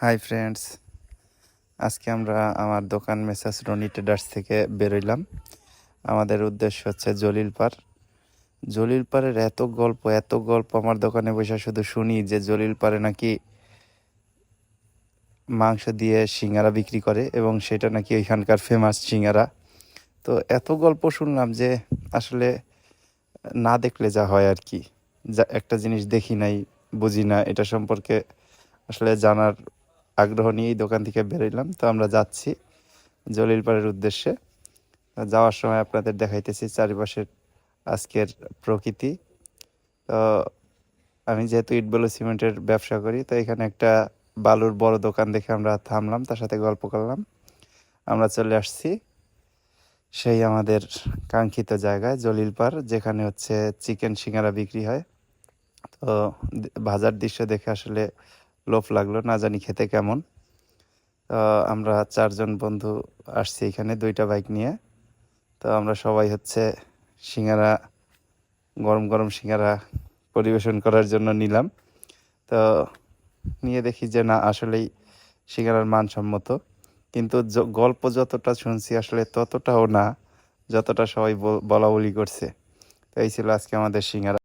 Hi friends, আজকে আমরা আমার দোকান মেসার্স রনি ট্রেডার্স থেকে বেরোইলাম। আমাদের উদ্দেশ্য হচ্ছে জলিলপাড়। জলিলপাড়ের এত গল্প আমার দোকানে বসে শুধু শুনি যে জলিলপাড়ে নাকি মাংস দিয়ে সিঙ্গারা বিক্রি করে এবং সেটা নাকি ওইখানকার ফেমাস সিঙ্গারা। তো এত গল্প শুনলাম যে আসলে না দেখলে যা হয় আর কি, যা একটা জিনিস দেখি নাই, বুঝি না, এটা সম্পর্কে আসলে জানার আগ্রহ নিয়েই দোকান থেকে বেরোইলাম। তো আমরা যাচ্ছি জলিলপাড়ের উদ্দেশ্যে। যাওয়ার সময় আপনাদের দেখাইতেছি চারিপাশের আজকের প্রকৃতি। তো আমি যেহেতু ইট বালু সিমেন্টের ব্যবসা করি, তো এখানে একটা বালুর বড় দোকান দেখে আমরা থামলাম, তার সাথে গল্প করলাম। আমরা চলে আসছি সেই আমাদের কাঙ্ক্ষিত জায়গায় জলিলপাড়, যেখানে হচ্ছে চিকেন সিঙ্গারা বিক্রি হয়। তো বাজার দৃশ্য দেখে আসলে লোভ লাগলো, না জানি খেতে কেমন। তো আমরা 4জন বন্ধু আসছি এখানে 2টা বাইক নিয়ে। তো আমরা সবাই হচ্ছে সিঙ্গারা, গরম গরম সিঙ্গারা পরিবেশন করার জন্য নিলাম। তো নিয়ে দেখি যে না, আসলেই সিঙ্গারার মানসম্মত, কিন্তু গল্প যতটা শুনছি আসলে ততটাও না যতটা সবাই বলা বলি করছে। তো এই ছিল আজকে আমাদের সিঙ্গারা।